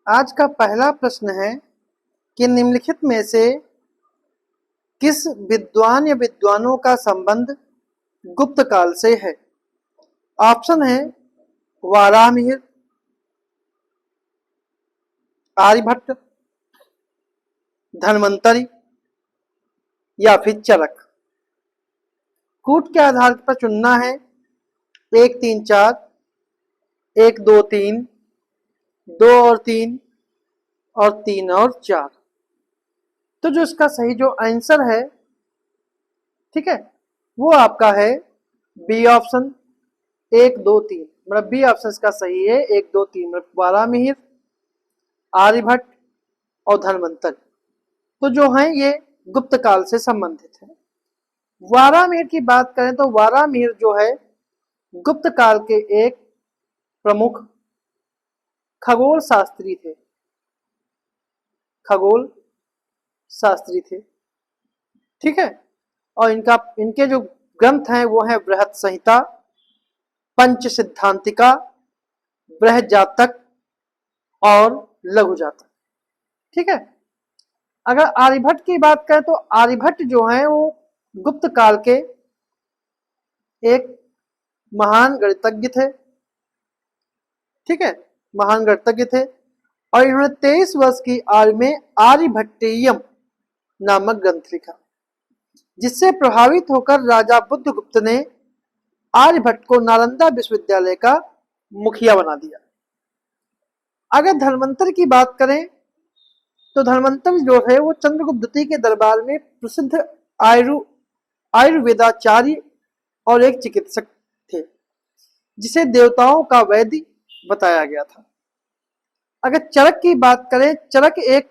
आज का पहला प्रश्न है कि निम्नलिखित में से किस विद्वान या विद्वानों का संबंध गुप्त काल से है। ऑप्शन है वारामिहिर, आर्यभट्ट, धन्वंतरि या फिर चरक। कूट के आधार पर चुनना है 1 3 4, 1 2 3, 2 और 3 और 3 और 4। तो जो इसका सही जो आंसर है, ठीक है, वो आपका है बी ऑप्शन 1 2 3। मतलब बी ऑप्शन इसका सही है 1 2 3, मतलब वारामिहिर, आर्यभट्ट और धन्वंतरि। तो जो है ये गुप्त काल से संबंधित है। वारामिहिर की बात करें तो वारामिहिर जो है गुप्त काल के एक प्रमुख खगोल शास्त्री थे। खगोल शास्त्री थे, ठीक है। और इनके जो ग्रंथ हैं वो है बृहत संहिता, पंच सिद्धांतिका, बृहत जातक और लघु जातक, ठीक है। अगर आर्यभट्ट की बात करें तो आर्यभट्ट जो है वो गुप्त काल के एक महान गणितज्ञ थे, ठीक है, महान गणितज्ञ थे। और इन्होंने 23 वर्ष की आयु में आर्यभट्टीयम नामक ग्रंथ लिखा, जिससे प्रभावित होकर राजा बुद्धगुप्त ने आर्यभट्ट को नालंदा विश्वविद्यालय का मुखिया बना दिया। अगर धन्वंतरि की बात करें तो धन्वंतरि जो है वो चंद्रगुप्त द्वितीय के दरबार में प्रसिद्ध आयुर्वेदाचार्य और एक चिकित्सक थे, जिसे देवताओं का वैद्य बताया गया था। अगर चरक की बात करें, चरक एक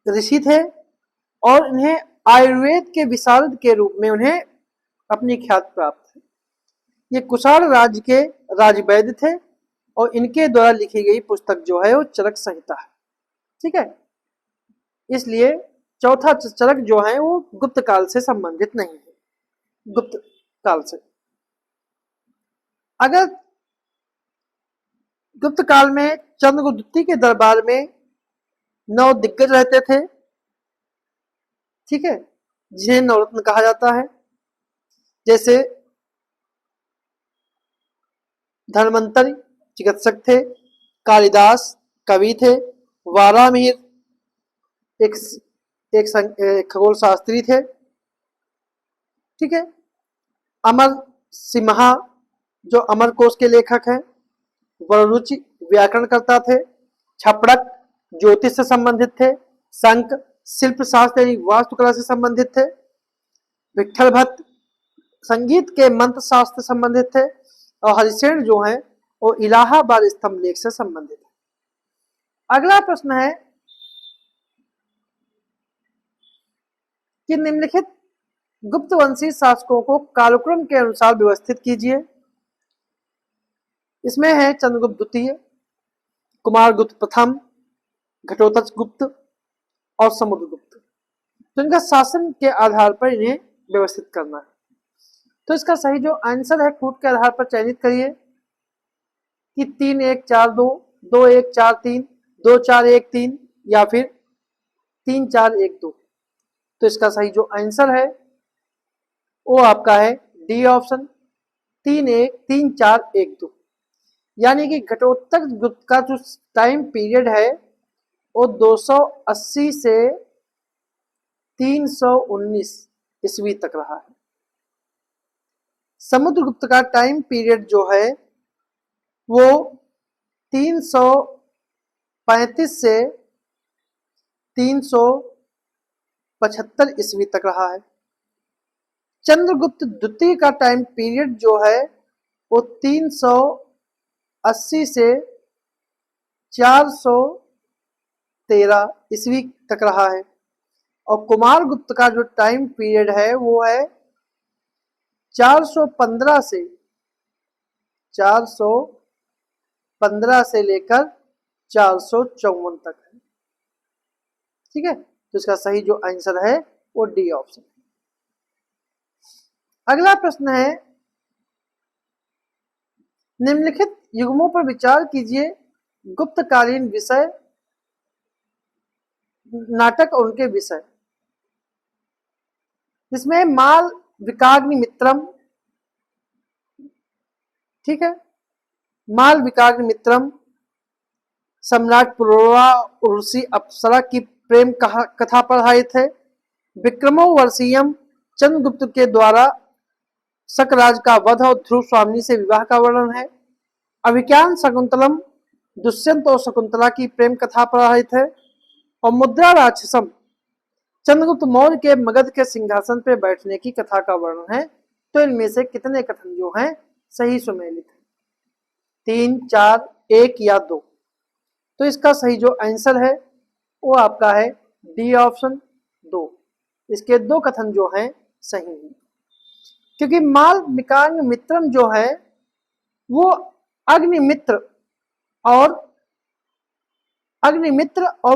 ऋषि थे और इन्हें आयुर्वेद के विशारद के रूप में उन्हें अपनी ख्याति प्राप्त है। ये कुषाण राज्य के राजवैद्य थे और इनके द्वारा लिखी गई पुस्तक जो है वो चरक संहिता है, ठीक है। इसलिए चौथा चरक जो है वो गुप्त काल से संबंधित नहीं है, गुप्त काल से। अगर गुप्त काल में चंद्रगुप्त द्वितीय के दरबार में 9 दिग्गज रहते थे, ठीक है, जिन्हें नवरत्न कहा जाता है। जैसे धन्वंतरि चिकित्सक थे, कालिदास कवि थे, वारामिहिर एक खगोल शास्त्री थे, ठीक है। अमर सिम्हा जो अमरकोश के लेखक हैं, वररुचि व्याकरण करता थे, छपड़क ज्योतिष से संबंधित थे, संक शिल्प शास्त्र यानी वास्तुकला से संबंधित थे, विठल भट्ट संगीत के मंत्र शास्त्र से संबंधित थे और हरिसेन जो है वो इलाहाबाद स्तंभ लेख से संबंधित है। अगला प्रश्न है कि निम्नलिखित गुप्त वंशी शासकों को कालक्रम के अनुसार व्यवस्थित कीजिए। इसमें है चंद्रगुप्त द्वितीय, कुमारगुप्त प्रथम, घटोत्कच गुप्त और समुद्रगुप्त। तो इनका शासन के आधार पर इन्हें व्यवस्थित करना है। तो इसका सही जो आंसर है कूट के आधार पर चयनित करिए कि 3 1 4 2, 2 1 4 3, 2 4 1 3 या फिर 3 4 1 2। तो इसका सही जो आंसर है वो आपका है डी ऑप्शन 3 1 3 4 1 2। यानी कि घटोत्कच गुप्त का जो टाइम पीरियड है वो 280 से 319 ईस्वी तक रहा है। समुद्रगुप्त का टाइम पीरियड जो है वो 335 से 375 ईस्वी तक रहा है। चंद्रगुप्त द्वितीय का टाइम पीरियड जो है वो 380 से 413 ईस्वी तक रहा है। और कुमारगुप्त का जो टाइम पीरियड है वो है 415 से लेकर 454 तक है, ठीक है। तो इसका सही जो आंसर है वो डी ऑप्शन है। अगला प्रश्न है निम्नलिखित युग्मों पर विचार कीजिए। गुप्तकालीन विषय नाटक और उनके विषय, इसमें माल विकाग्नि मित्रम, ठीक है, माल विकाग्नि मित्रम, सम्राट पुरोवा उर्वशी अप्सरा की प्रेम कथा पर आधारित है। विक्रमो वर्षीयम, चंद्रगुप्त के द्वारा शकराज का वध और ध्रुव स्वामिनी से विवाह का वर्णन है। अभिज्ञान शकुंतलम, दुष्यंत और शकुंतला की प्रेम कथा पर आधारित है। और मुद्रा राक्षसम, चंद्रगुप्त मौर्य के मगध के सिंहासन पर बैठने की कथा का वर्णन है। तो इनमें से कितने कथन जो हैं सही सुमेलित है? 3, 4, 1 या 2? तो इसका सही जो आंसर है वो आपका है डी ऑप्शन 2। इसके 2 कथन जो हैं सही हैं, क्योंकि माल विकाग्नि मित्रम जो है वो अग्निमित्र और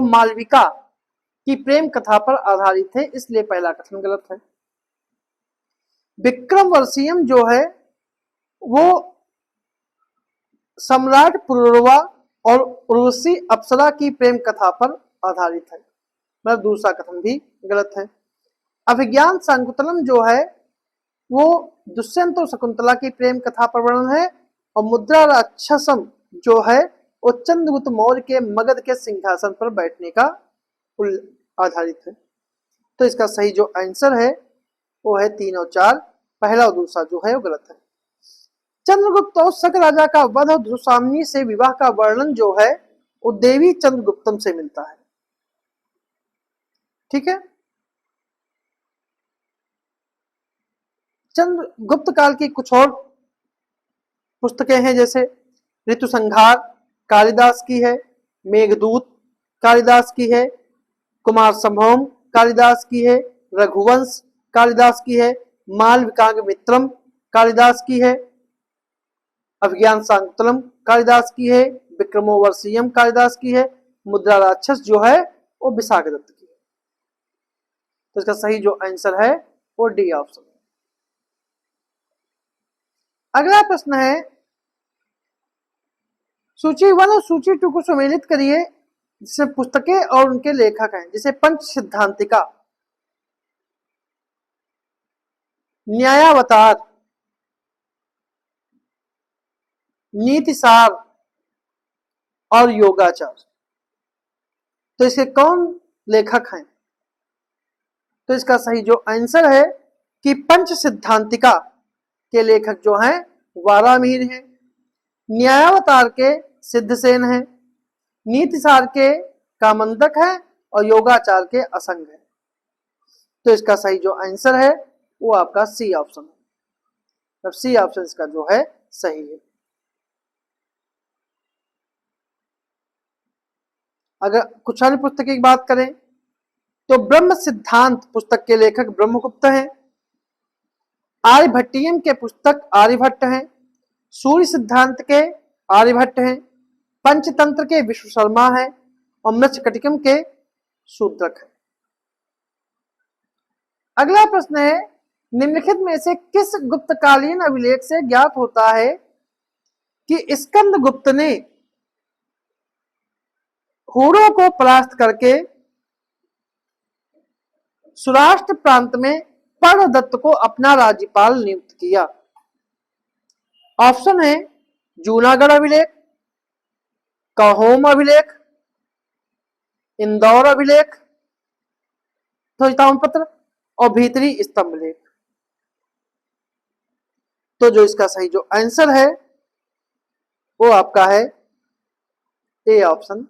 मालविका की प्रेम कथा पर आधारित है, इसलिए पहला कथन गलत है। विक्रम वर्षीयम जो है वो सम्राट पुरुरवा और उर्वशी अप्सरा की प्रेम कथा पर आधारित है, मतलब दूसरा कथन भी गलत है। अभिज्ञान शकुंतलम जो है वो दुष्यंत और शकुंतला की प्रेम कथा पर वर्णन है। और मुद्रा राक्षसम जो है वो चंद्रगुप्त मौर्य के मगध के सिंहासन पर बैठने का आधारित है। तो इसका सही जो आंसर है वो है 3 और 4, पहला और दूसरा जो है वो गलत है। चंद्रगुप्त और शक राजा का वध और ध्रुवस्वामिनी से विवाह का वर्णन जो है वो देवी चंद्रगुप्तम से मिलता है, ठीक है। चंद्रगुप्त काल की कुछ और पुस्तकें हैं, जैसे ऋतु संहार कालिदास की है, मेघदूत कालिदास की है, कुमार संभवम कालिदास की है, रघुवंश कालिदास की है, माल विकाग्नि मित्रम कालिदास की है, अभिज्ञान शाकुंतलम कालिदास की है, विक्रमोर्वशीयम कालिदास की है, मुद्रा राक्षस जो है वो विशाखदत्त की है। तो इसका सही जो आंसर है वो डी ऑप्शन है। अगला प्रश्न है, सूची 1 और सूची 2 को सम्मिलित करिए, जिसमें पुस्तकें और उनके लेखक हैं। जैसे पंच सिद्धांतिका, न्यायावतार, नीतिसार और योगाचार। तो इसके कौन लेखक हैं? तो इसका सही जो आंसर है कि पंच सिद्धांतिका के लेखक जो हैं वारामीर हैं, न्यायावतार के सिद्धसेन हैं, नीतिसार के कामंतक है और योगाचार के असंग है। तो इसका सही जो आंसर है वो आपका सी ऑप्शन है, अब सी ऑप्शन इसका जो है सही है। अगर कुछ अन्य पुस्तक की बात करें तो ब्रह्म सिद्धांत पुस्तक के लेखक ब्रह्मगुप्त हैं, आर्यभट्टियम के पुस्तक आर्यभट्ट हैं, सूर्य सिद्धांत के आर्यभट्ट हैं, पंचतंत्र के विश्व शर्मा हैं और मृच्छकटिकम के शूद्रक हैं। अगला प्रश्न है, निम्नलिखित में से किस गुप्तकालीन अभिलेख से ज्ञात होता है कि स्कंदगुप्त ने हुरों को परास्त करके सौराष्ट्र प्रांत में पर्णदत्त को अपना राज्यपाल नियुक्त किया? ऑप्शन है जूनागढ़ अभिलेख, काहोम अभिलेख, इंदौर अभिलेख, ध्वजताम्रपत्र और भीतरी स्तंभ लेख। तो जो इसका सही जो आंसर है वो आपका है ए ऑप्शन,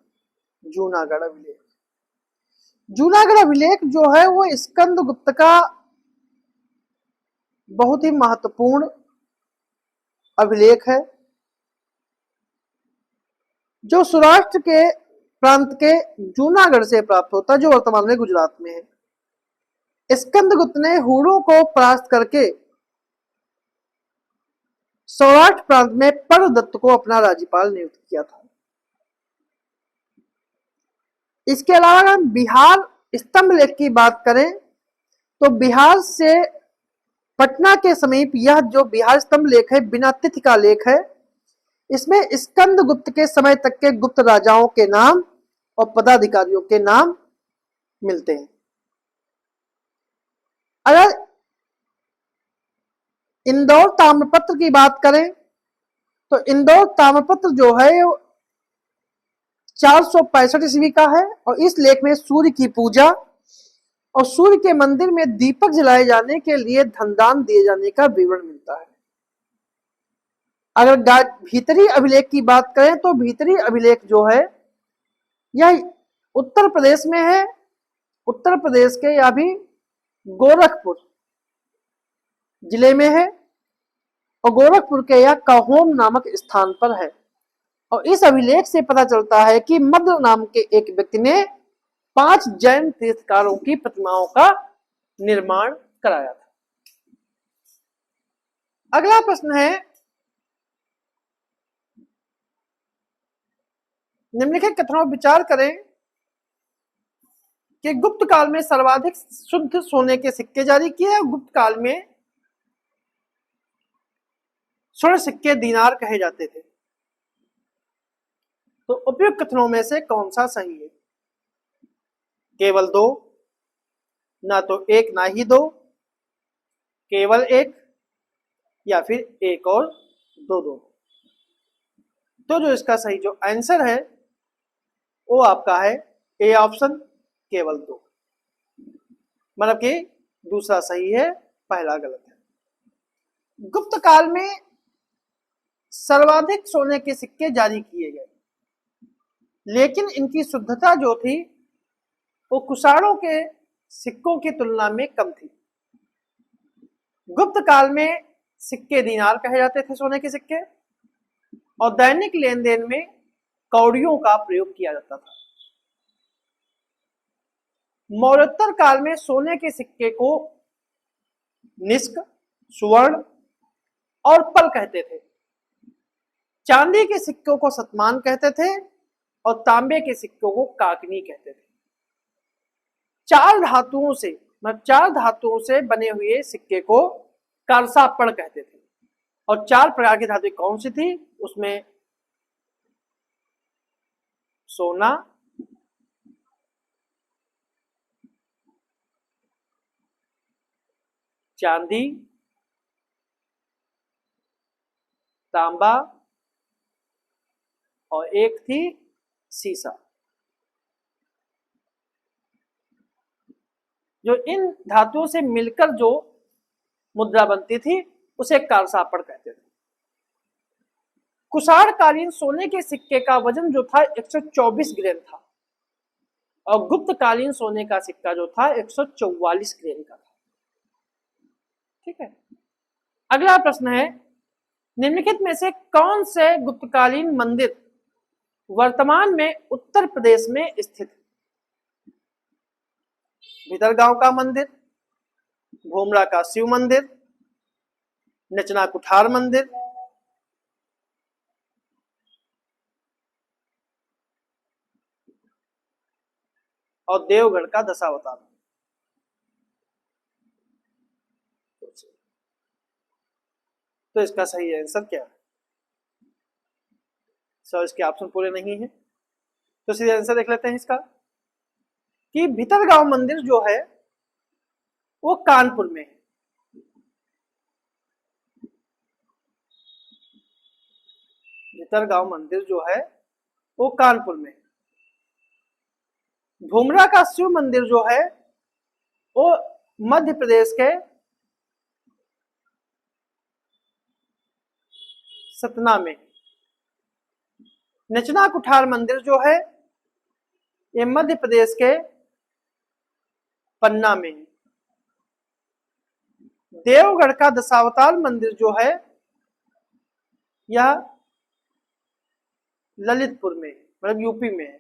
जूनागढ़ अभिलेख। जूनागढ़ अभिलेख जो है वो स्कंदगुप्त का बहुत ही महत्वपूर्ण अभिलेख है, जो सौराष्ट्र के प्रांत के जूनागढ़ से प्राप्त होता है, जो वर्तमान में गुजरात में है। स्कंदगुप्त ने हुरों को परास्त करके सौराष्ट्र प्रांत में पर्णदत्त को अपना राज्यपाल नियुक्त किया था। इसके अलावा अगर हम बिहार स्तंभ लेख की बात करें तो बिहार से पटना के समीप यह जो बिहार स्तंभ लेख है बिना तिथि का लेख है। इसमें स्कंदगुप्त के समय तक के गुप्त राजाओं के नाम और पदाधिकारियों के नाम मिलते हैं। अगर इंदौर ताम्रपत्र की बात करें तो इंदौर ताम्रपत्र जो है 465 ईस्वी का है और इस लेख में सूर्य की पूजा और सूर्य के मंदिर में दीपक जलाए जाने के लिए धनदान दिए जाने का विवरण मिलता है। अगर भीतरी अभिलेख की बात करें तो भीतरी अभिलेख जो है यह उत्तर प्रदेश में है, उत्तर प्रदेश के या भी गोरखपुर जिले में है और गोरखपुर के या कहोम नामक स्थान पर है। और इस अभिलेख से पता चलता है कि मद्र नाम के एक व्यक्ति ने 5 जैन तीर्थकारों की प्रतिमाओं का निर्माण कराया था। अगला प्रश्न है, निम्नलिखित कथनों पर विचार करें कि गुप्त काल में सर्वाधिक शुद्ध सोने के सिक्के जारी किए और गुप्त काल में स्वर्ण सिक्के दीनार कहे जाते थे। तो उपयुक्त कथनों में से कौन सा सही है? केवल 2, ना तो 1 ना ही 2, केवल 1 या फिर 1 और 2। तो जो इसका सही जो आंसर है वो आपका है ए ऑप्शन, केवल 2, मतलब कि दूसरा सही है, पहला गलत है। गुप्त काल में सर्वाधिक सोने के सिक्के जारी किए गए, लेकिन इनकी शुद्धता जो थी वो कुषाणों के सिक्कों की तुलना में कम थी। गुप्त काल में सिक्के दीनार कहे जाते थे, सोने के सिक्के, और दैनिक लेन देन में कौड़ियों का प्रयोग किया जाता था। मौर्योत्तर काल में सोने के सिक्के को निष्क, सुवर्ण और पल कहते थे। चांदी के सिक्कों को शतमान कहते थे और तांबे के सिक्कों को काकनी कहते थे। 4 धातुओं से बने हुए सिक्के को कारसापड़ कहते थे। और 4 प्रकार की धातु कौन सी थी? उसमें सोना, चांदी, तांबा और एक थी सीसा। जो इन धातुओं से मिलकर जो मुद्रा बनती थी उसे कारसापड़ कहते थे। कुषाणकालीन सोने के सिक्के का वजन जो था 124 ग्राम था और गुप्तकालीन सोने का सिक्का जो था 144 ग्राम का था। ठीक है। अगला प्रश्न है, निम्नलिखित में से कौन से गुप्तकालीन मंदिर वर्तमान में उत्तर प्रदेश में स्थित है? भीतरगांव का मंदिर, भोमरा का शिव मंदिर, नचना कुठार मंदिर, और देवगढ़ का दशावतार। तो इसका सही आंसर क्या है? सर इसके ऑप्शन पूरे नहीं है, तो सीधे आंसर देख लेते हैं इसका कि भीतरगांव मंदिर जो है वो कानपुर में है। भीतरगांव मंदिर जो है वो कानपुर में है। भोमरा का शिव मंदिर जो है वो मध्य प्रदेश के सतना में। नचना कुठार मंदिर जो है ये मध्य प्रदेश के पन्ना में है। देवगढ़ का दशावतार मंदिर जो है यह ललितपुर में, मतलब यूपी में है।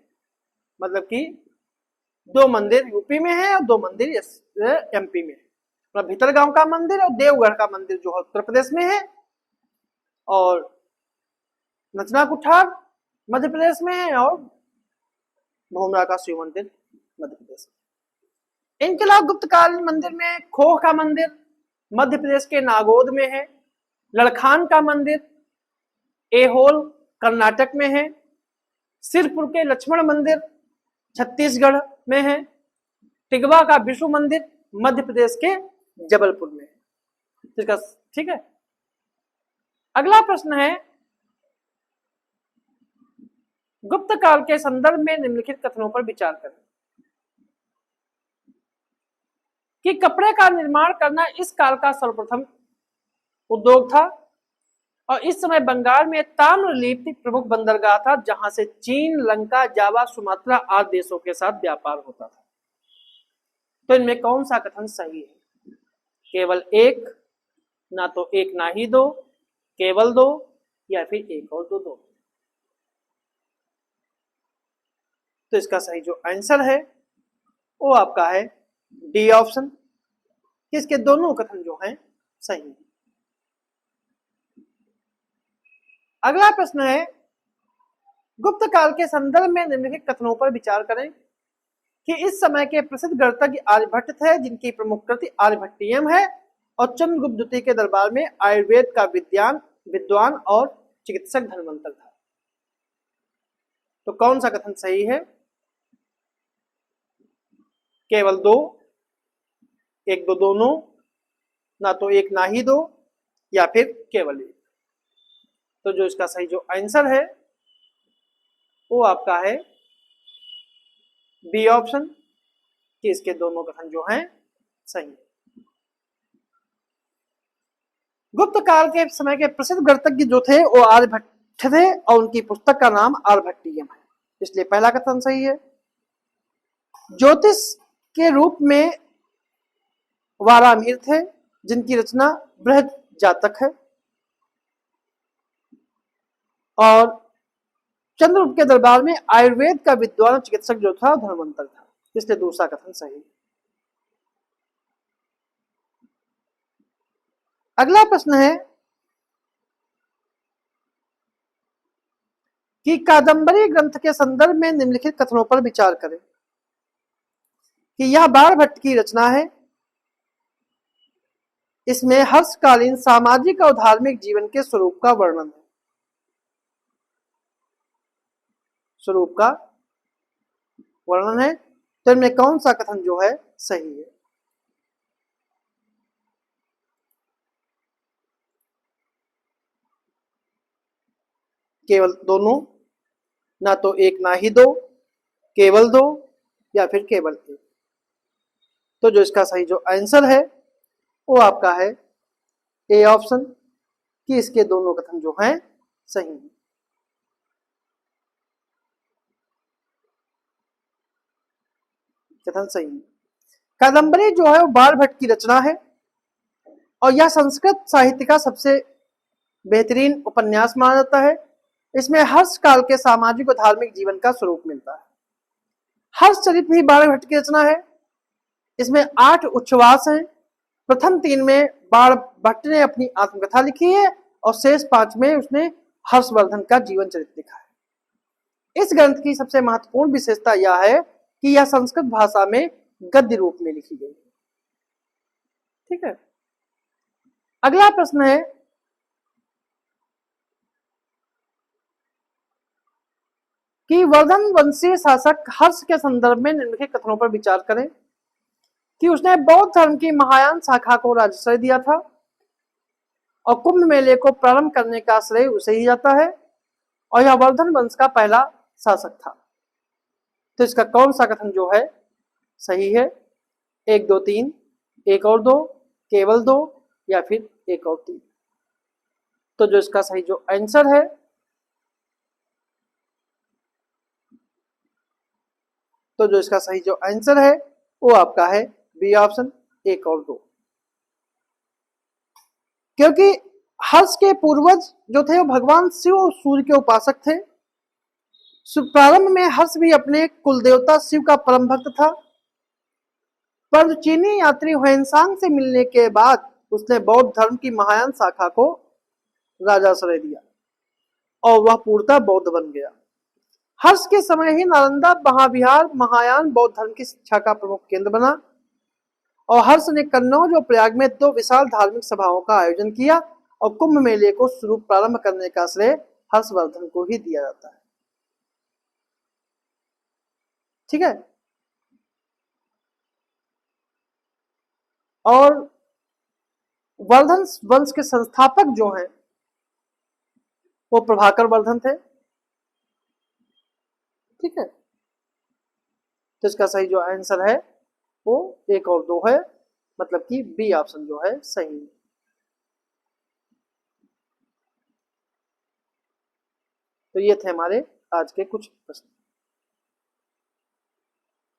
मतलब कि 2 मंदिर यूपी में है और 2 मंदिर एमपी में है। मतलब भीतरगांव का मंदिर और देवगढ़ का मंदिर जो है उत्तर प्रदेश में है और नचना कुठार मध्य प्रदेश में है और भोमरा का शिव मंदिर मध्य प्रदेश में। इनके अलावा गुप्तकालीन मंदिर में खोह का मंदिर मध्य प्रदेश के नागौद में है। लड़खान का मंदिर एहोल कर्नाटक में है। सिरपुर के लक्ष्मण मंदिर छत्तीसगढ़ में है। टिगवा का विष्णु मंदिर मध्य प्रदेश के जबलपुर में है। इसका ठीक है। अगला प्रश्न है, गुप्त काल के संदर्भ में निम्नलिखित कथनों पर विचार करें कि कपड़े का निर्माण करना इस काल का सर्वप्रथम उद्योग था और इस समय बंगाल में ताम्रलिप्ति प्रमुख बंदरगाह था, जहां से चीन, लंका, जावा, सुमात्रा आदि देशों के साथ व्यापार होता था। तो इनमें कौन सा कथन सही है? केवल एक, ना तो एक ना ही दो, केवल दो, या फिर एक और दो। तो इसका सही जो आंसर है वो आपका है डी ऑप्शन, कि इसके दोनों कथन जो हैं सही है। अगला प्रश्न है, गुप्त काल के संदर्भ में निम्नलिखित कथनों पर विचार करें कि इस समय के प्रसिद्ध गणितज्ञ आर्यभट्ट थे, जिनकी प्रमुख कृति आर्यभट्टियम है, और चंद्रगुप्त द्वितीय के दरबार में आयुर्वेद का विद्वान और चिकित्सक धन्वंतर था। तो कौन सा कथन सही है? केवल दो, एक दो दोनों, ना तो एक ना ही दो, या फिर केवल एक। तो जो इसका सही जो आंसर है वो आपका है बी ऑप्शन, कि इसके दोनों कथन जो हैं सही है। गुप्त काल के समय के प्रसिद्ध गणितज्ञ जो थे वो आर्यभट्ट थे और उनकी पुस्तक का नाम आर्यभट्टियम है, इसलिए पहला कथन सही है। ज्योतिष के रूप में वारामिहिर थे, जिनकी रचना बृहद जातक है, और चंद्रगुप्त के दरबार में आयुर्वेद का विद्वान चिकित्सक जो था धन्वंतर था, इसलिए दूसरा कथन सही। अगला प्रश्न है कि कादंबरी ग्रंथ के संदर्भ में निम्नलिखित कथनों पर विचार करें कि यह बाणभट्ट की रचना है, इसमें हर्षकालीन सामाजिक और धार्मिक जीवन के स्वरूप का वर्णन है। स्वरूप का वर्णन है, तो इनमें कौन सा कथन जो है सही है? केवल दोनों, ना तो एक ना ही दो, केवल दो, या फिर केवल एक। तो जो इसका सही जो आंसर है वो आपका है ए ऑप्शन, कि इसके दोनों कथन जो हैं सही हैं। कथन सही है। कादंबरी जो है वो बाणभट्ट की रचना है और यह संस्कृत साहित्य का सबसे बेहतरीन उपन्यास माना जाता है। इसमें हर्ष काल के सामाजिक और धार्मिक जीवन का स्वरूप मिलता है। हर्ष चरित्र भी बाणभट्ट की रचना है। इसमें 8 उच्छ्वास हैं। प्रथम 3 में बाणभट्ट ने अपनी आत्मकथा लिखी है और शेष 5 में उसने हर्षवर्धन का जीवन चरित्र लिखा है। इस ग्रंथ की सबसे महत्वपूर्ण विशेषता यह है कि यह संस्कृत भाषा में गद्य रूप में लिखी गई है। ठीक है। अगला प्रश्न है कि वर्धन वंशीय शासक हर्ष के संदर्भ में निम्नलिखित कथनों पर विचार करें कि उसने बौद्ध धर्म की महायान शाखा को राजश्रय दिया था और कुंभ मेले को प्रारंभ करने का श्रेय उसे ही जाता है और यह वर्धन वंश का पहला शासक था। तो इसका कौन सा कथन जो है सही है? 1 2 3, एक और दो, केवल दो, या फिर एक और 3। तो जो इसका सही जो आंसर है तो जो इसका सही जो आंसर है वो आपका है बी ऑप्शन, 1 और 2। क्योंकि हर्ष के पूर्वज जो थे वो भगवान शिव और सूर्य के उपासक थे। प्रारंभ में हर्ष भी अपने कुल देवता शिव का परम भक्त था, पर चीनी यात्री हुएनसांग से मिलने के बाद उसने बौद्ध धर्म की महायान शाखा को राजाश्रय दिया और वह पूर्णतः बौद्ध बन गया। हर्ष के समय ही नालंदा महाविहार महायान बौद्ध धर्म की शिक्षा का प्रमुख केंद्र बना और हर्ष ने कन्नौज और प्रयाग में 2 विशाल धार्मिक सभाओं का आयोजन किया और कुंभ मेले को शुरू प्रारंभ करने का श्रेय हर्षवर्धन को ही दिया जाता है। ठीक है। और वर्धन वंश के संस्थापक जो हैं वो प्रभाकर वर्धन थे। ठीक है, तो इसका सही जो आंसर है वो 1 और 2 है, मतलब कि बी ऑप्शन जो है सही है। तो ये थे हमारे आज के कुछ प्रश्न।